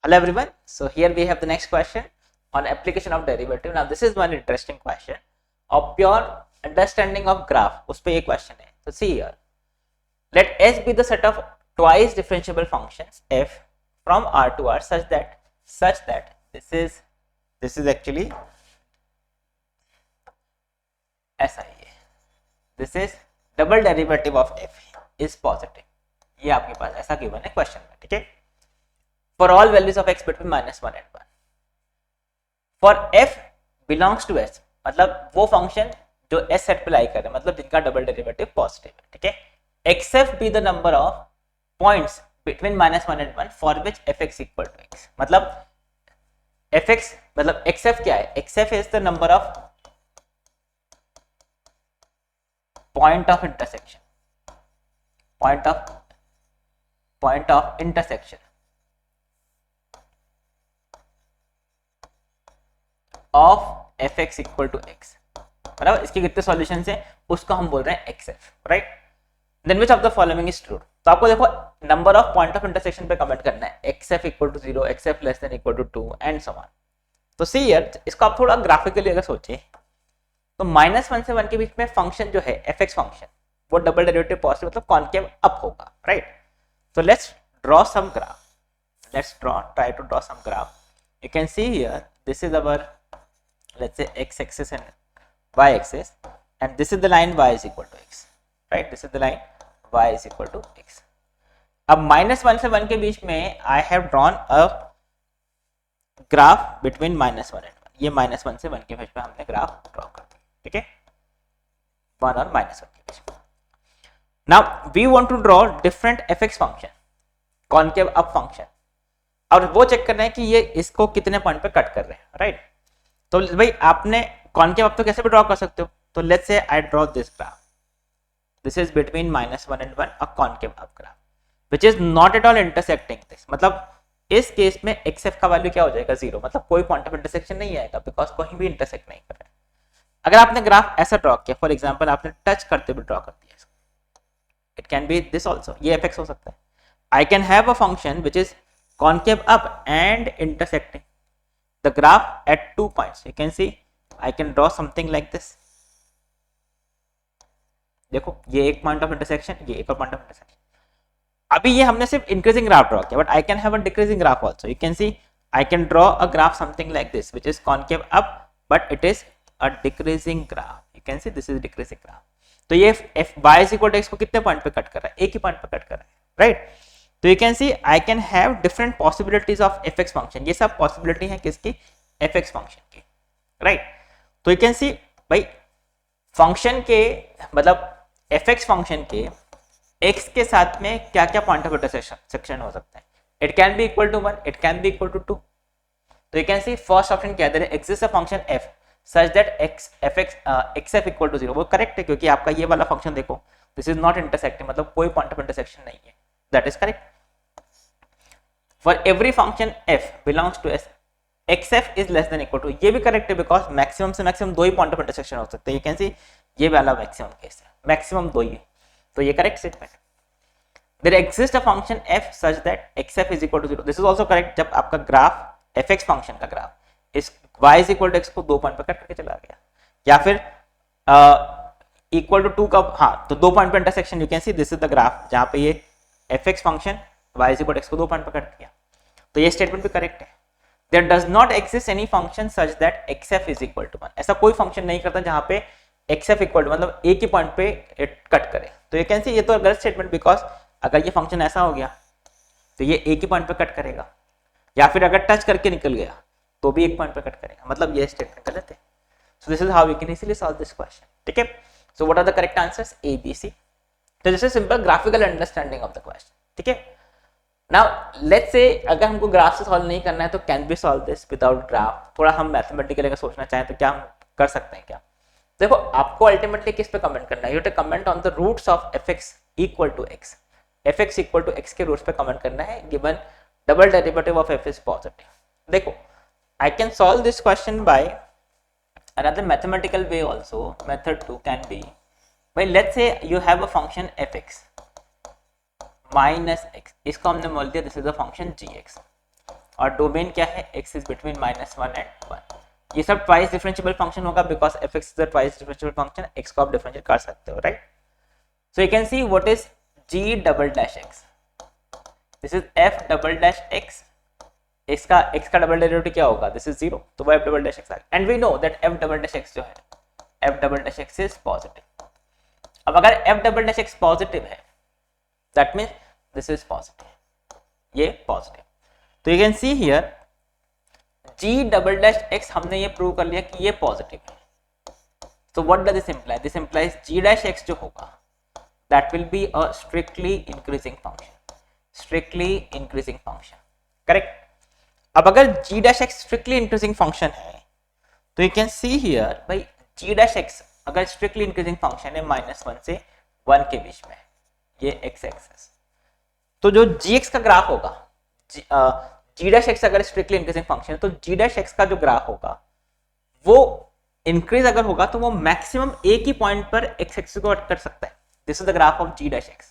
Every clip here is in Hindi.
Hello everyone. So here we have the next question on application of derivative. Now this is one interesting question of pure understanding of graph. उस पे ये question है. So see here. Let S be the set of twice differentiable functions f from R to R such that this is actually ऐसा ही है. This is double derivative of f is positive. ये आपके पास ऐसा given है question में, ठीक है? For all values of x between -1 and 1. For f belongs to s, मतलब वो फंक्शन जो s सेट पे लाई कर रहे हैं, मतलब जिनका डबल डेरिवेटिव पॉजिटिव है, ठीक है? Except be the number of points between -1 and 1 for which fx equal to x. मतलब fx मतलब xf क्या है? xf is the number of point of intersection of fx equal to x. बराबर, इसके कितने सॉल्यूशंस हैं उसको हम बोल रहे हैं xf, right? Then which of the following is true? तो आपको देखो number of point of intersection पे कमेंट करना है, xf equal to 0, xf less than equal to 2 and so on. तो सी हियर, इसको आप थोड़ा ग्राफिकली अगर सोचें तो -1 से 1 के बीच में फंक्शन जो है fx फंक्शन वो डबल डेरिवेटिव पॉजिटिव मतलब कॉनकेव अप होगा, right? So let's draw some graph. Try to draw some graph. You can see here, this is our, let's say, x-axis and y-axis, and this is the line y is equal to x, right? This is the line y is equal to x. अब -1 से 1 के बीच में I have drawn a graph between -1 and 1. ये -1 से 1 के बीच में हमने ग्राफ ड्रॉ कर दिया, ठीक है? 1 और -1 के बीच में. Now we want to draw different fx function, concave up function, और वो चेक करना है कि ये इसको कितने पॉइंट पे कट कर रहे हैं, राइट? तो भाई आपने concave up तो कैसे भी ड्रॉ कर सकते हो. तो let's say I draw this graph. This is between -1 and 1 a concave up graph which is not at all intersecting this. मतलब इस केस में xf का वैल्यू क्या हो जाएगा? 0. मतलब कोई पॉइंट ऑफ इंटरसेक्शन नहीं आएगा बिकॉज कहीं भी इंटरसेक्ट नहीं कर रहा है. अगर आपने ग्राफ ऐसा ड्रॉ किया, फॉर एग्जाम्पल आपने टच करते हुए ड्रॉ कर दिया, it can be this also, ये fx हो सकता है. I can have a function which is concave up and intersecting the graph at 2 points. You can see I can draw something like this. देखो ये एक पॉइंट ऑफ इंटरसेक्शन, ये एक और पॉइंट ऑफ इंटरसेक्शन. अभी ये हमने सिर्फ इंक्रीजिंग ग्राफ ड्रॉ किया, but I can have a decreasing graph also. You can C I can draw a graph something like this which is concave up but it is a decreasing graph. You can see this is decreasing graph. तो ये f y is equal to x को कितने पॉइंट पे कट कर रहा है? एक ही पॉइंट पे कट कर रहा है, राइट? तो you can C I can have different possibilities of fx function. ये सब पॉसिबिलिटी है किसकी? fx फंक्शन की, राइट? तो यू कैन सी भाई फंक्शन के मतलब fx फंक्शन के x के साथ में क्या क्या पॉइंट ऑफ इंटरसेक्शन हो सकता है. It can be equal to 1, it can be equal to 2. तो you can see first option क्या है? Exist a function f such that xf equal to 0. वो करेक्ट है क्योंकि आपका ये वाला फंक्शन देखो, दिस इज नॉट इंटरसेक्टिंग, मतलब कोई पॉइंट ऑफ इंटरसेक्शन नहीं है. That is correct. For every function f belongs to s, xf is less than equal to, ये भी करेक्ट है बिकॉज मैक्सिमम से मैक्सिमम 2 ही पॉइंट ऑफ इंटरसेक्शन हो सकते हैं. यू कैन सी ये वाला मैक्सिमम केस है, मैक्सिमम 2 ही. तो ये correct statement. There exist a function f such that xf is equal to 0. This is also correct जब आपका ग्राफ fx फंक्शन का ग्राफ इस y is equal to x को 2 पॉइंट पे कट करके चला गया, या फिर इक्वल टू 2 का, हाँ, तो 2 पॉइंट पे intersection. You can see this is the graph जहां पे ये fx function y is equal to x को 2 पॉइंट पे कट किया. तो ये स्टेटमेंट भी करेक्ट है. There does not exist any function such that xf is equal to 1. ऐसा कोई फंक्शन नहीं करता जहां पे xf इक्वल टू मतलब एक ही पॉइंट पे कट करे. तो यू कैन सी ये तो गलत स्टेटमेंट, बिकॉज अगर ये फंक्शन ऐसा हो गया तो ये एक ही पॉइंट पे कट करेगा, या फिर अगर टच करके निकल गया तो भी एक पॉइंट पे कट करेगा, मतलब ये स्टेटमेंट गलत है. So this is how we can easily solve this question, ठीक है? So what are the correct answers? A B C. तो this is simple graphical understanding of the question, ठीक है? नाउ लेट्स से अगर हमको ग्राफ से सॉल्व नहीं करना है तो can be solve this without graph. थोड़ा हम मैथमेटिकली अगर सोचना चाहें तो क्या हम कर सकते हैं? क्या देखो, आपको अल्टीमेटली किस पे कमेंट करना है? You have to comment on the roots of fx equal to x. fx equal to x के रूट्स पे कमेंट करना है given double derivative of f is positive. देखो, I can solve this question by another mathematical way also. Method 2 can be, well, let's say you have a function fx minus x. इसको हमने बोल दिया this is a function gx. और डोमेन क्या है, x इज बिटवीन -1 एंड 1। ये सब ट्वाइस डिफरेंशिएबल फंक्शन होगा because f(x) is a twice differentiable function, x को आप डिफरेंशिएट कर सकते हो, right. So you can see what is g double dash x, this is f double dash x, x का डबल डेरिवेटिव क्या होगा, दिस इज 0, तो वो f डबल डैश x आ गया। And we know that f double dash x जो है, f double dash x is positive. अब अगर f double dash x positive है, that means this is positive, ये पॉजिटिव। तो you can see here g double dash x हमने ये प्रूव कर लिया कि ये पॉजिटिव है। तो what does this imply, this implies g dash x जो होगा that will be a strictly increasing function, strictly increasing function, correct. अब अगर g dash x strictly increasing function है तो यू कैन सी हियर भाई g डैश x अगर स्ट्रिक्टली इंक्रीजिंग फंक्शन है -1 से 1 के बीच में, ये x एक्सिस, तो जो gx का ग्राफ होगा, g डैश x अगर स्ट्रिक्टली इंक्रीजिंग फंक्शन है तो g डैश x का जो ग्राफ होगा वो इंक्रीज अगर होगा तो वो मैक्सिमम एक ही पॉइंट पर x एक्सिस को कट कर सकता है। This is the graph of g dash x,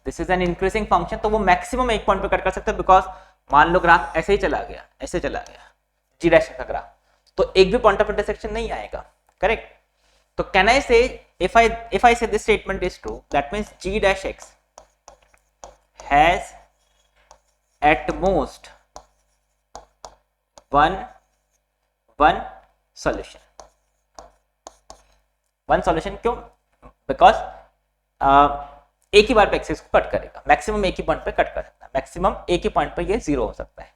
this is an increasing function, तो वो मैक्सिमम एक पॉइंट पर कट कर सकता है बिकॉज मान लो ग्राफ ऐसे ही चला गया, ऐसे चला गया g डैश x का ग्राफ, तो एक भी पॉइंट ऑफ इंटरसेक्शन नहीं आएगा, करेक्ट। तो कैन आई से if I say this statement is true, that means g dash x has at most one solution, क्यों, बिकॉज एक ही बार पे एक्सिस को कट करेगा, मैक्सिमम एक ही पॉइंट पे कट कर सकता है, मैक्सिमम एक ही पॉइंट पे ये 0 हो सकता है।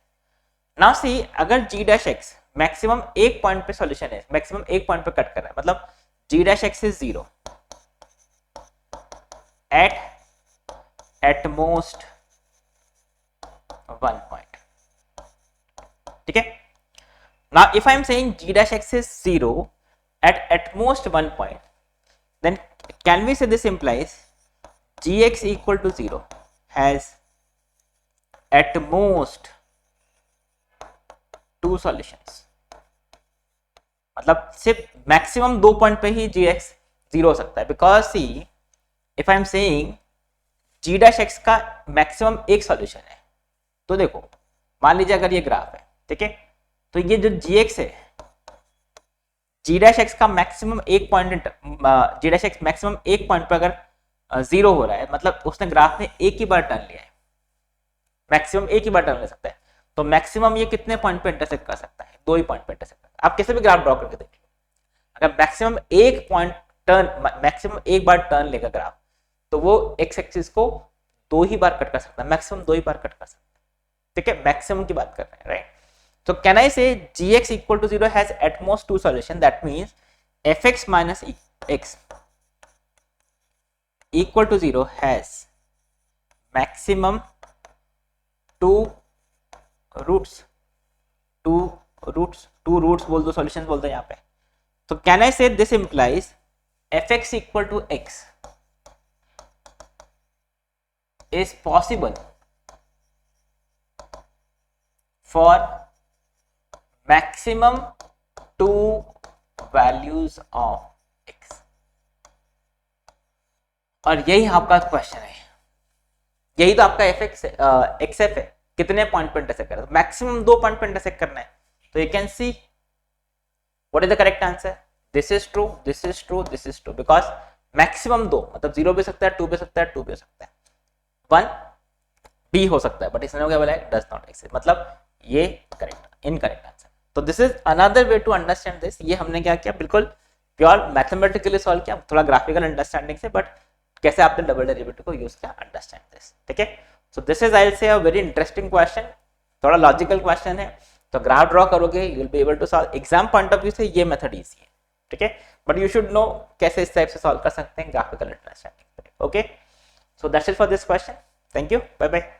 नाउ सी अगर g डैश x मैक्सिमम एक पॉइंट पे सॉल्यूशन है, मैक्सिमम एक पॉइंट पे कट कर रहा है, मतलब g dash x is 0 at most 1 point, ठीक है। Now if I am saying g dash x is 0 at most 1 point, then can we say this implies gx equal to 0 has at most 2 solutions, मतलब सिर्फ मैक्सिमम 2 पॉइंट पे ही gx 0 हो सकता है, because see if I am saying g dash x का मैक्सिमम एक सॉल्यूशन है, तो देखो मान लीजिए अगर ये ग्राफ है, ठीक है, तो ये जो gx है, g डैश x का मैक्सिमम एक point, g dash x maximum एक पॉइंट पर अगर 0 हो रहा है, मतलब उसने ग्राफ में एक ही बार टर्न लिया है, मैक्सिमम एक ही बार टर्न ले सकता है, तो मैक्सिमम ये कितने पॉइंट पे इंटरसेक्ट कर सकता है, 2 ही पॉइंट पे इंटरसेक्ट कर सकता है। आप कैसे भी ग्राफ ड्रॉ करके देख लो, अगर मैक्सिमम एक पॉइंट टर्न, मैक्सिमम एक बार टर्न लेगा ग्राफ, तो वो एक्स एक्सिस को 2 ही बार कट कर सकता है, मैक्सिमम 2 ही बार कट कर सकता है, ठीक है, मैक्सिमम की बात कर रहे हैं, right. So can I say gx equal to 0 has at most 2 solution, that means fx minus x equal to 0 has maximum 2 roots बोल दो, solutions बोल दो यहाँ पे। तो can I say this implies fx equal to x is possible for maximum 2 values of x, और यही आपका क्वेश्चन है, यही तो आपका xf है, कितने पॉइंट पर इंटरसेक्ट कर रहा है, मैक्सिमम 2 पॉइंट पर इंटरसेक्ट करना है। तो you can see what is the correct answer, this is true, this is true, this is true, because maximum 2 मतलब 0 भी सकता है, 2 भी सकता है, 2 भी हो सकता है, 1 भी हो सकता है, बट इसने क्या बोला है, डज नॉट एक्सिस्ट, मतलब ये करेक्ट इनकरेक्ट आंसर। तो this is another way to understand this, ये हमने क्या किया, बिल्कुल प्योर मैथमेटिकली सॉल्व किया, थोड़ा ग्राफिकल अंडरस्टैंडिंग से, बट कैसे आपने डबल डेरिवेटिव को यूज किया, अंडरस्टैंड दिस, ठीक है। So this is I will say a very interesting question, थोड़ा लॉजिकल क्वेश्चन है, तो ग्राफ ड्रॉ करोगे you will be able to solve, exam point of view से ये मेथड इजी है, ठीक है, बट यू शुड नो कैसे इस टाइप से सॉल्व कर सकते हैं graphical understanding, okay. So that's it for this question, thank you, bye bye.